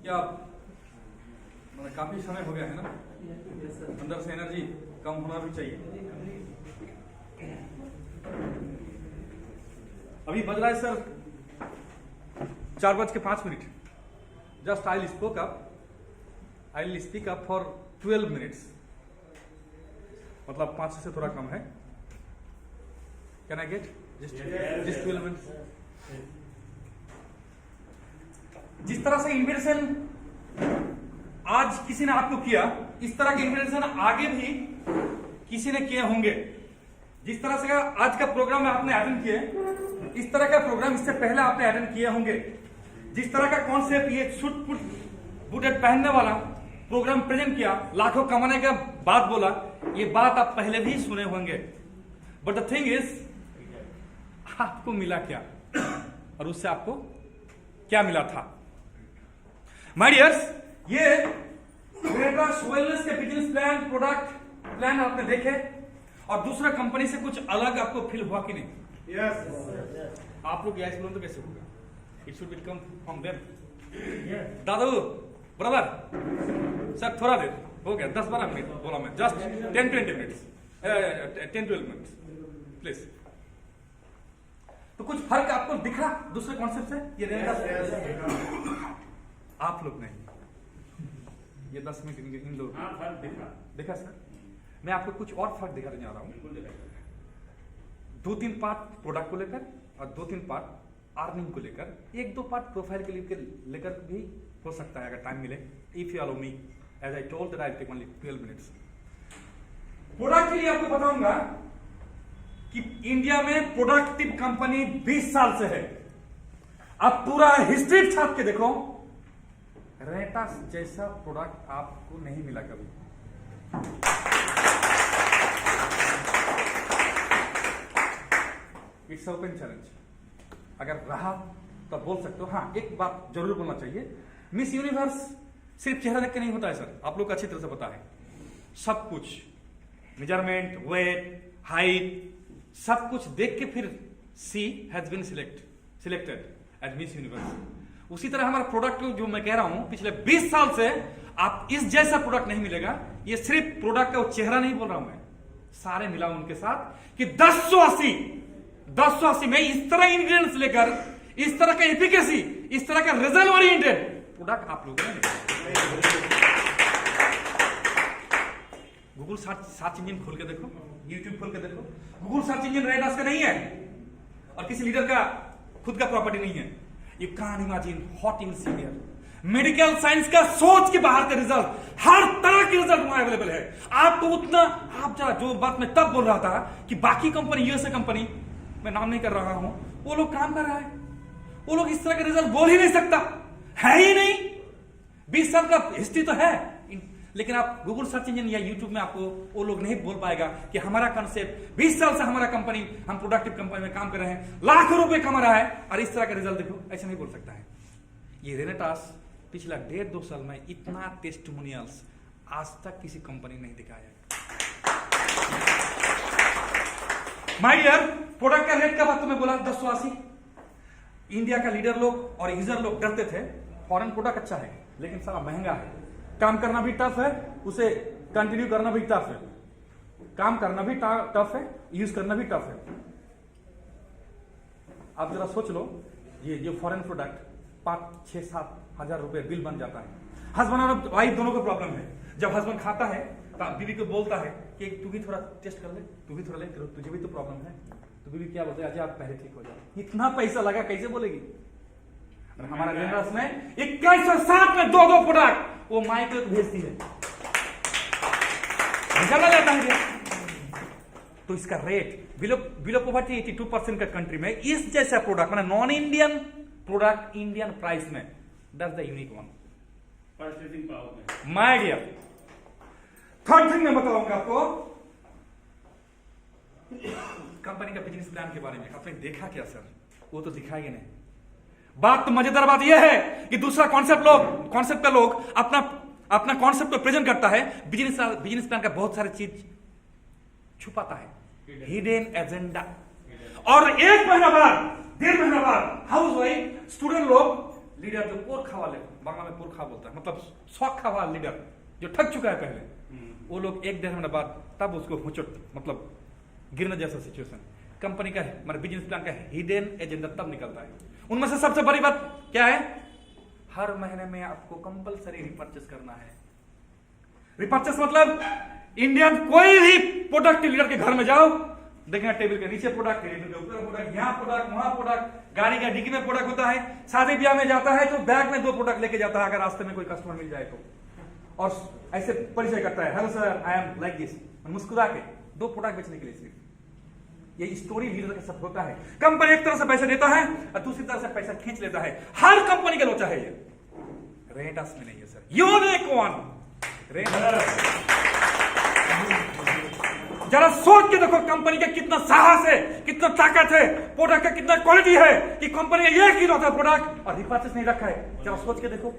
क्या मतलब काफी समय हो गया है ना, अंदर से एनर्जी कम होना भी चाहिए। अभी बज रहा है sir 4:05। Just I will speak up for 12 minutes, मतलब 5 से थोड़ा कम है। Can I get just 12 minutes? जिस तरह से इन्वेंशन आज किसी ने आपको किया, इस तरह के इन्वेंशन आगे भी किसी ने किए होंगे। जिस तरह से आज का प्रोग्राम आपने अटेंड किए, इस तरह का प्रोग्राम इससे पहले आपने अटेंड किए होंगे। जिस तरह का कॉन्सेप्ट ये सूट बूटेड पहनने वाला प्रोग्राम प्रेजेंट किया, लाखों कमाने का बात बोला, ये बात आप पहले भी सुने होंगे। बट द थिंग इज, आपको मिला क्या और उससे आपको क्या मिला था? माय डियर्स, ये वेलनेस के बिजनेस प्लान, प्रोडक्ट प्लान आपने देखे, और दूसरा कंपनी से कुछ अलग आपको फील हुआ कि नहीं? Yes. आप लोग यस बोलो तो कैसे होगा? It should become from them. Dadu brother sir, थोड़ा देर हो गया, 10-12 मिनट बोला मैं, जस्ट 10-20 मिनट्स, 10-12 मिनट्स प्लीज। तो कुछ फर्क आपको दिखा दूसरे कॉन्सेप्ट से? ये रहेगा आप लोग नहीं, ये 10 मिनट इन दो फर्क देखा सर। मैं आपको कुछ और फर्क दिखाने जा रहा हूं। 2-3 पार्ट प्रोडक्ट को लेकर और 2-3 पार्ट अर्निंग को लेकर, 1-2 पार्ट प्रोफाइल के लिए लेकर भी हो सकता है अगर टाइम मिले। If you allow me, as I told that I take only 12 minutes. Product के लिए आपको बताऊंगा कि इंडिया में प्रोडक्टिव कंपनी 20 साल से है। अब पूरा हिस्ट्री छाप के देखो, रेटास जैसा प्रोडक्ट आपको नहीं मिला कभी। It's open challenge. अगर रहा तो बोल सकते हो। हाँ, एक बात जरूर बोलना चाहिए, मिस यूनिवर्स सिर्फ चेहरा देख के नहीं होता है सर, आप लोग को अच्छी तरह से पता है। सब कुछ मेजरमेंट, वेट, हाइट, सब कुछ देख के फिर she has been selected as Miss Universe. उसी तरह हमारा प्रोडक्ट जो मैं कह रहा हूं, पिछले 20 साल से आप इस जैसा प्रोडक्ट नहीं मिलेगा। ये सिर्फ प्रोडक्ट का चेहरा नहीं बोल रहा हूं मैं, सारे मिला उनके साथ कि 1080 में इस तरह इंग्रेडिएंट्स लेकर, इस तरह का एफिकेसी, इस तरह का रिजल्ट ओरिएंटेड प्रोडक्ट आप लोगों ने गूगल सर्च इंजन खोल के देखो, यूट्यूब खोल के देखो, गूगल सर्च इंजन रेडास का नहीं है और किसी लीडर का खुद का प्रॉपर्टी नहीं है। You can imagine what in senior medical science का सोच के बाहर का रिजल्ट, हर तरह के रिजल्ट वहां अवेलेबल है। आपको उतना, आप जरा जो बात मैं तब बोल रहा था कि बाकी कंपनी, यूएसए कंपनी, मैं नाम नहीं कर रहा हूं, वो लोग काम कर रहा है, वो लोग इस तरह का रिजल्ट बोल ही नहीं सकता, है ही नहीं। 20 साल का हिस्ट्री तो है, लेकिन आप गूगल सर्च इंजन या यूट्यूब में आपको वो लोग नहीं बोल पाएगा कि हमारा कंसेप्ट 20 साल से हमारा कंपनी, हम प्रोडक्टिव कंपनी में काम कर रहे हैं, लाखों रुपए कमा रहा है और इस तरह का रिजल्ट देखो, ऐसा नहीं बोल सकता है। ये रेनेटास पिछला 1.5-2 साल में इतना टेस्टिमोनियल्स आज तक किसी कंपनी नहीं दिखाया है। माय डियर, प्रोडक्ट का रेट का बात तो मैं बोला 1080। इंडिया का लीडर लोग और यूजर लोग डरते थे, फॉरेन प्रोडक्ट अच्छा है लेकिन सारा महंगा है, काम करना भी टफ है, उसे कंटिन्यू करना भी टफ है, काम करना भी टफ है, यूज करना भी टफ है। आप जरा सोच लो, ये जो फॉरेन प्रोडक्ट 5-6-7 हजार रुपए बिल बन जाता है। हस्बैंड और वाइफ दोनों को प्रॉब्लम है। जब हस्बैंड खाता है तो बीवी को बोलता है कि तू भी थोड़ा टेस्ट कर ले, तू भी थोड़ा ले, तुझे भी तो प्रॉब्लम है। तो बीवी क्या बोलते हैं, अच्छा आप पहले ठीक हो जाओ। इतना पैसा लगा, कैसे बोलेगी? और हमारा रेनेटास में 2160 में 2 प्रोडक्ट वो माई को भेजती है, चला जाता है। तो इसका रेट बिलो पॉवर्टी 82% का कंट्री में इस जैसा प्रोडक्ट, मतलब non Indian product Indian price में, that's the unique one. Purchasing power में माय डियर, थर्ड थिंग मैं बताऊंगा आपको कंपनी का बिजनेस प्लान के बारे में। आपने देखा क्या सर? वो तो दिखाएंगे नहीं। बात तो मजेदार बात यह है कि दूसरा कॉन्सेप्ट का लोग अपना कॉन्सेप्ट को प्रेजेंट करता है, बिजनेस प्लान का बहुत सारी चीज छुपाता है, हिडन एजेंडा। और 1 महीना बाद, 1.5 महीना बाद हाउस वाइफ, स्टूडेंट लोग, लीडर जो पोर खावा ले बांग्ला में पुरखा बोलता है, मतलब शौक हुआ लीडर जो ठग चुका है पहले, वो लोग 1-1.5 महीने बाद तब उसको हुचट मतलब गिरने जैसा सिचुएशन, कंपनी का मतलब बिजनेस प्लान का हिडन एजेंडा तब निकलता है। उनमें से सबसे बड़ी बात क्या है, हर महीने में आपको कंपलसरी रिपर्चेस करना है। रिपर्चेस मतलब इंडियन कोई भी प्रोडक्ट लीडर के घर में जाओ, देखना टेबल के नीचे प्रोडक्ट, टेबल के ऊपर प्रोडक्ट, यहाँ प्रोडक्ट, वहां प्रोडक्ट, गाड़ी का डिक्की में प्रोडक्ट होता है, शादी ब्याह में जाता है तो बैग में 2 प्रोडक्ट लेके जाता है अगर रास्ते में कोई कस्टमर मिल जाए तो, और ऐसे परिचय करता है, hello sir I am like this, मुस्कुरा के 2 प्रोडक्ट बेचने के लिए सिर्फ। ये स्टोरी लीडर के साथ होता है। कंपनी एक तरह से पैसा देता है और दूसरी तरह से पैसा खींच लेता है। हर कंपनी का लोचा है ये, रेटास में नहीं है सर। यूनिकॉर्न जरा सोच के देखो कंपनी का कितना साहस है, कितना ताकत है, प्रोडक्ट का कितना क्वालिटी है कि कंपनी का ये कीमत है प्रोडक्ट और रिपर्चेस नहीं रखा है। जरा सोच के देखो,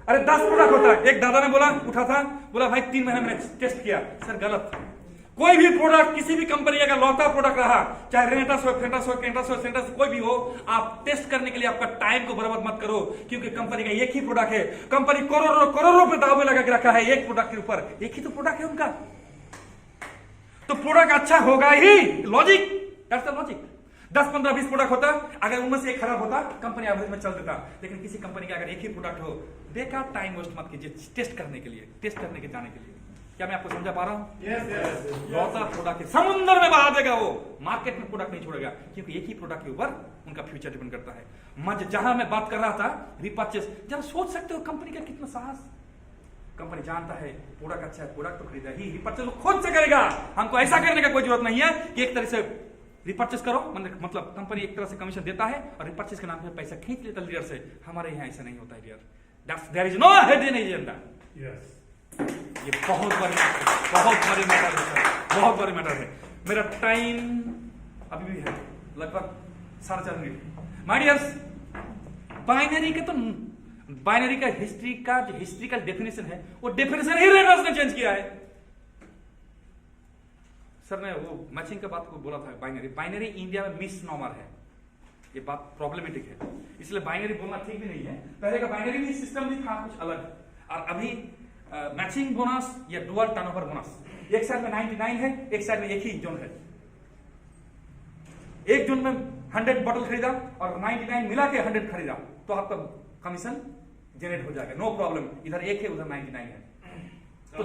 अरे 10 प्रोडक्ट होता है। एक दादा ने बोला, उठा था, बोला भाई 3 महीने में टेस्ट किया। सर गलत, कोई भी प्रोडक्ट किसी भी कंपनी का लौता प्रोडक्ट रहा, चाहे रेनेटास हो, फेंटास हो, केंटास हो, सेंटास कोई भी हो, आप टेस्ट करने के लिए आपका टाइम को बर्बाद मत करो, क्योंकि कंपनी का एक ही प्रोडक्ट है। कंपनी करोड़ों रुपए दावे लगा के रखा है एक प्रोडक्ट के ऊपर, एक ही तो प्रोडक्ट है उनका, तो प्रोडक्ट अच्छा होगा ही। Logic, that's the logic. 10, 15, 20 product होता, अगर उनमें से एक खराब होता कंपनी एवरेज में चल देता। लेकिन किसी कंपनी का अगर एक ही प्रोडक्ट हो, बेकार टाइम वेस्ट मत कीजिए टेस्ट करने के लिए, टेस्ट करने के जाने के लिए। क्या मैं आपको समझा पा रहा हूं? yes. लौता प्रोडक्ट समुद्र में बहा देगा वो, मार्केट में प्रोडक्ट नहीं छोड़ेगा, क्योंकि एक ही प्रोडक्ट के ऊपर उनका फ्यूचर डिपेंड करता है। जहां मैं बात कर रहा था रिपर्चेस, जरा सोच सकते हो कंपनी का कितना साहस। कंपनी जानता है प्रोडक्ट अच्छा है, प्रोडक्ट तो खरीदा ही, रिपर्चेस वो खुद से करेगा। हमको ऐसा करने का कोई जरूरत नहीं है कि एक तरह से रिपर्चेस करो, मतलब कंपनी एक तरह से कमीशन देता है और रिपर्चेस के नाम पे पैसा खींच लेता लीडर से। हमारे यहाँ ऐसा नहीं होता है dear, there is no hidden agenda. ये बहुत बड़ी मैटर है सर, बहुत बड़ी मैटर है। मेरा टाइम अभी भी है लगभग 4.5 मिनट। माय डियर्स, बाइनरी का हिस्ट्रिकल डेफिनेशन है, वो डेफिनेशन ही रेनॉल्ड्स ने चेंज किया है। सर ने वो मैचिंग का बात को बोला था, बाइनरी इंडिया में मिसनॉमर है, ये बात प्रॉब्लमेटिक है, इसलिए बाइनरी बोलना ठीक भी नहीं है। पहले का बाइनरी भी सिस्टम भी था कुछ अलग, और अभी मैचिंग बोनस या डुअल टर्नओवर बोनस, एक साइड में 99 है, एक साइड में एक ही जोन है। एक जोन में 100 बॉटल खरीदा और 99 मिला के 100 खरीदा तो आपका कमीशन जनरेट हो जाएगा, नो प्रॉब्लम। इधर एक है उधर 99 है, तो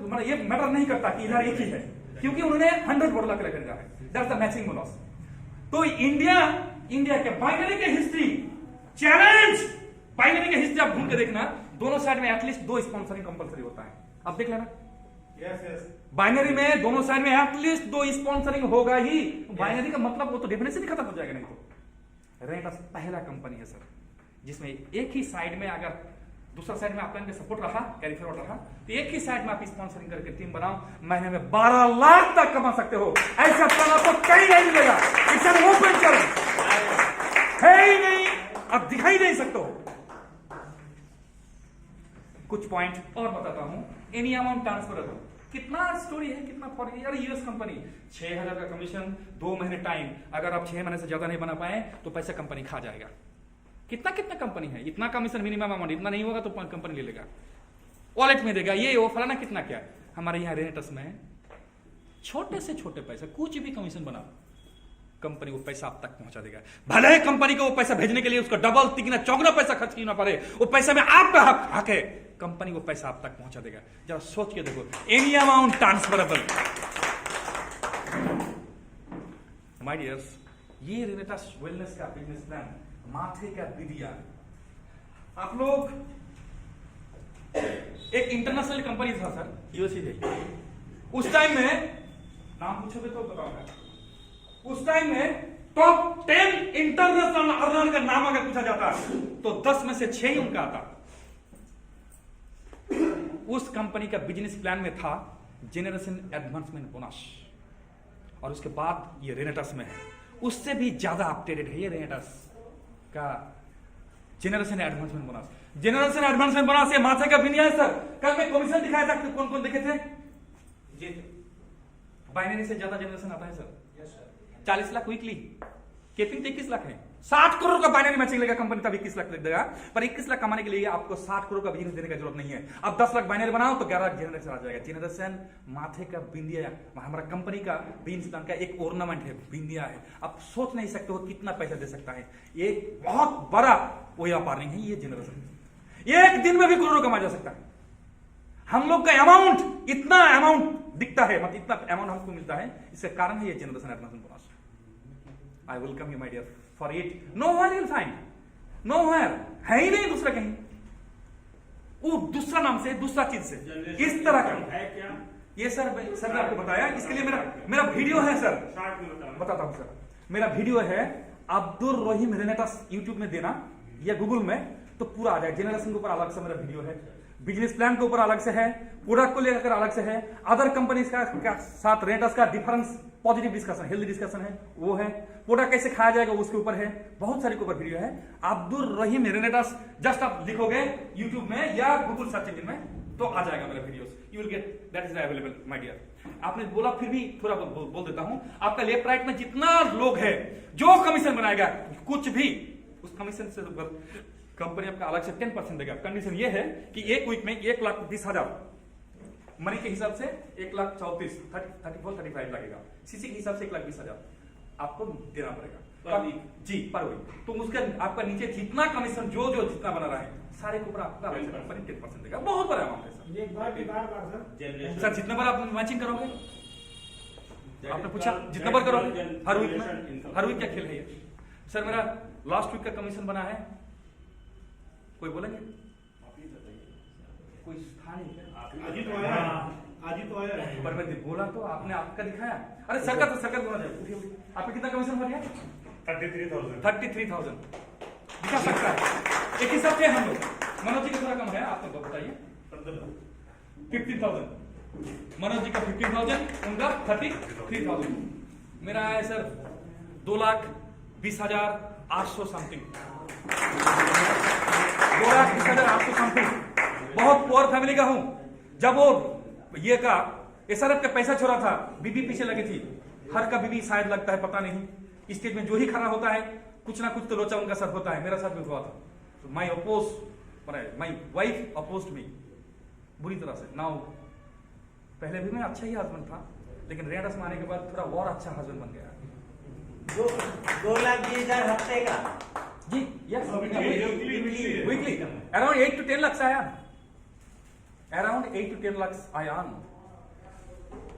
मतलब ये मैटर नहीं करता कि इधर एक ही है, क्योंकि उन्होंने 100 बॉटल अकेले खरीदा है। That's the matching bonus. तो इंडिया के बाइनरी के हिस्ट्री चैलेंज, बाइनरी के हिस्ट्री आप ढूंढ के देखना, दोनों साइड में एटलीस्ट 2 स्पॉन्सरिंग कंपलसरी होता है। अब देख लेना, yes. बाइनरी में दोनों साइड में एटलीस्ट 2 स्पॉन्सरिंग होगा ही। बाइनरी का मतलब वो तो डेफिनेशन ही खत्म हो जाएगा नहीं तो। रेनेटास पहला कंपनी है सर जिसमें एक ही साइड में, अगर दूसरा साइड में आपका सपोर्ट रहा, कैरी फॉरवर्ड रहा, तो एक ही साइड में आप स्पॉन्सरिंग करके टीम बनाओ, महीने में 12 लाख तक कमा सकते हो। ऐसा प्लान आपको कहीं नहीं मिलेगा, इट्स एन ओपन चैलेंज है ही नहीं, आप दिखाई नहीं सकते हो। कुछ पॉइंट और बताता हूं। एनी अमाउंट ट्रांसफर कितना स्टोरी है, कितना फॉरेन, यार यूएस कंपनी 6000 का कमीशन, 2 महीने टाइम, अगर आप 6 महीने से ज्यादा नहीं बना पाए तो पैसा कंपनी खा जाएगा। कितना कंपनी है, इतना कमीशन मिनिमम अमाउंट, इतना नहीं होगा तो कंपनी ले लेगा, वॉलेट में देगा, ये वो फलाना कितना क्या। हमारे यहाँ रेनेटस में छोटे से छोटे पैसे, कुछ भी कमीशन बना, कंपनी वो पैसा आप तक पहुंचा देगा। भले ही कंपनी को वो पैसा भेजने के लिए उसको डबल तिगुना चौगुना पैसा खर्च करना पड़े, वो पैसे में आपका हक है, कंपनी वो पैसा आप तक पहुंचा देगा। जरा सोच के देखो, any amount transferable. My dears, ये रेनेटस वेलनेस का बिजनेस प्लान, माथे का विदिया। आप लोग, एक इंटरनेशनल कंपनी था सर, यूएसए, उस टाइम में नाम पूछोगे तो बताऊंगा, उस टाइम में टॉप 10 इंटरनेशनल अर्नर का नाम अगर पूछा जाता तो 10 में से 6 ही उनका आता। उस कंपनी का बिजनेस प्लान में था जेनरेशन एडवांसमेंट बोनस, और उसके बाद ये रेनेटस में है, उससे भी ज्यादा अपडेटेड है ये रेनेटस का generation advancement bonus. Generation advancement bonus ये माथे का बिनिया है सर। कल मैं कमीशन दिखाया था, कौन कौन देखे थे? जी, बाइनरी से ज्यादा जेनरेशन आता है सर, 40 लाख वीकली, केपिंग 21 लाख है। 60 करोड़ का बाइनरी मैचिंग लेगा कंपनी तब 21 लाख देगा, पर 21 लाख कमाने के लिए आपको 60 करोड़ का बिजनेस देने की जरूरत नहीं है। अब 10 लाख बाइनरी बनाओ तो 11 जनरेशन आ जाएगा। जनरेशन माथे का बिंदिया, हमारा कंपनी का बीन्सदान का एक ऑर्नामेंट है, बिंदिया है। आप सोच नहीं सकते हो कितना पैसा दे सकता है। एक बहुत बड़ा व्यापार नहीं है ये जनरेशन, एक दिन में भी करोड़ों कमा जा सकता है। हम लोग का अमाउंट इतना अमाउंट दिखता है, मतलब इतना अमाउंट हमको मिलता है, इसका कारण है ये generation admission bonus. I welcome you my dear for it. Nowhere you will find, nowhere है ही नहीं दूसरा कहीं, वो दूसरा नाम से दूसरा चीज से इस तरह का है क्या? ये सर ने आपको बताया, इसके लिए मेरा वीडियो है सर, बताता हूं सर। मेरा वीडियो है अब्दुल रहीम रेनेटास, यूट्यूब में देना या गूगल में तो पूरा आ जाएगा। जनरेशन के ऊपर अलग से मेरा वीडियो है, बिजनेस प्लान के ऊपर अलग से है, प्रोडक्ट को लेकर अलग से है, अदर कंपनीज का साथ रेनेटास का difference, positive discussion, healthy discussion है वो है, प्रोडक्ट कैसे खाया जाएगा उसके ऊपर है, बहुत सारे के ऊपर वीडियो है। अब्दुल रहीम रेनेटास जस्ट आप लिखोगे यूट्यूब में या गूगल सर्च इंजन में तो आ जाएगा मेरा videos, you will get, that is available my dear. आपने बोला फिर भी थोड़ा बोल देता हूं, आपका लेफ्ट राइट में जितना लोग है जो कमीशन बनाएगा कुछ भी उस कमीशन से कंपनी आपका अलग से 10% देगा। कंडीशन ये है कि एक वीक में 1,20,000 मनी के हिसाब से 1,34,35 लगेगा, सीसी के हिसाब से 1,20,000 आपको देना पड़ेगा पर वीक। जी पर वीक। तो उसका आपका नीचे जितना कमीशन जो जितना बना रहा है सारे के ऊपर आपका अलग से कंपनी 10% देगा। बहुत बड़ा अमाउंट है सर। एक बार सर जितना बार आप मैचिंग करोगे, आपने पूछा जितना बार करोगे हर वीक में, हर वीक क्या खेल है ये? सर मेरा लास्ट वीक का कमीशन बना है, कोई बोलेंगे? कोई स्थान है क्या? आज ही तो आया, आज ही तो आया है। पर मैं बोला तो आपने आपका दिखाया। अरे सरकार तो सरकार बोला जाए, आपने कितना कमीशन भर दिया? 33,000 दिखा सकता है। एक हिसाब से हम लोग, मनोज जी का थोड़ा कम है, आपको बताइए 15,000, मनोज जी का 15,000, उनका 33,000, मेरा है सर 2,20,800 समथिंग, 2,20,800 समथिंग। बहुत पुअर फैमिली का हूं। जब वो ये का एसआरएफ का पैसा छोड़ा था, बीबी पीछे लगी थी, हर का बीबी शायद लगता है पता नहीं, स्टेज में जो ही खड़ा होता है कुछ ना कुछ तो लोचा उनका साथ होता है, मेरा साथ भी हुआ था। तो माई वाइफ अपोज्ड मी बुरी तरह से। नाउ पहले भी मैं अच्छा ही हस्बैंड था, लेकिन रेनेटास में आने के बाद थोड़ा और अच्छा हस्बैंड बन गया। 2,20,000 हफ्ते का जी yes, Weekly. Weekly around 8 to 10 lakhs आया, अराउंड 8 to 10 lakhs आया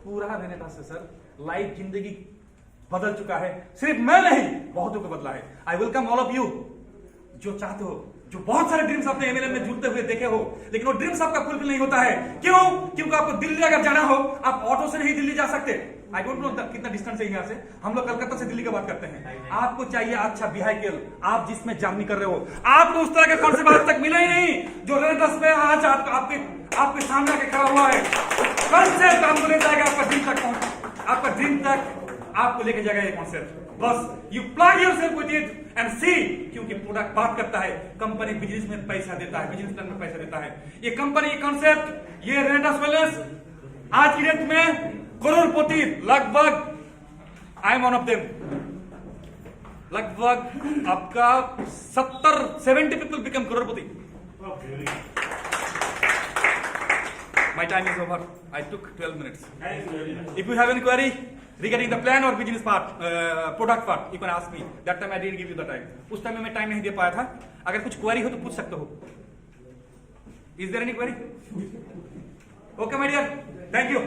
पूरा रेनेटास से सर। लाइफ जिंदगी बदल चुका है, सिर्फ मैं नहीं बहुतों को बदला है। I welcome all of you जो चाहते हो, जो बहुत सारे ड्रीम्स अपने एमएलएम में जुड़ते हुए देखे हो, लेकिन वो ड्रीम्स आपका फुलफिल नहीं होता है। क्यों? क्योंकि आपको दिल्ली अगर जाना हो आप ऑटो से नहीं दिल्ली जा सकते। आई डोंट नो कितना डिस्टेंस है यहाँ से, हम लोग कलकत्ता से दिल्ली की बात करते हैं। आपको चाहिए अच्छा व्हीकल, आप जिसमें जर्नी कर रहे हो, आपको उस तरह का कॉन्सेप्ट आज तक मिला ही नहीं जो रेनेटास में आज आपके सामने आके खड़ा हुआ है। कॉन्सेप्ट आपको ले जाएगा आपका ड्रीम तक, आपका ड्रीम तक आपको लेके जाएगा ये कॉन्सेप्ट। बस you plan yourself with it and see, क्योंकि प्रोडक्ट बात करता है, कंपनी बिजनेस में पैसा देता है, बिजनेस प्लान में पैसा देता है। ये कंपनी कॉन्सेप्ट, ये रेनेटास वेलनेस आज की डेट में करोड़पति लगभग, I am one of them, लगभग आपका 70 people become Crorepati. My time is over. I took 12 minutes. If you have any query regarding the plan or business part, product part, you can ask me. That time I didn't give you the time. उस time में मैं time नहीं दे पाया था। अगर कुछ query हो तो पूछ सकते हो। Is there any query? Okay, my dear. Thank you.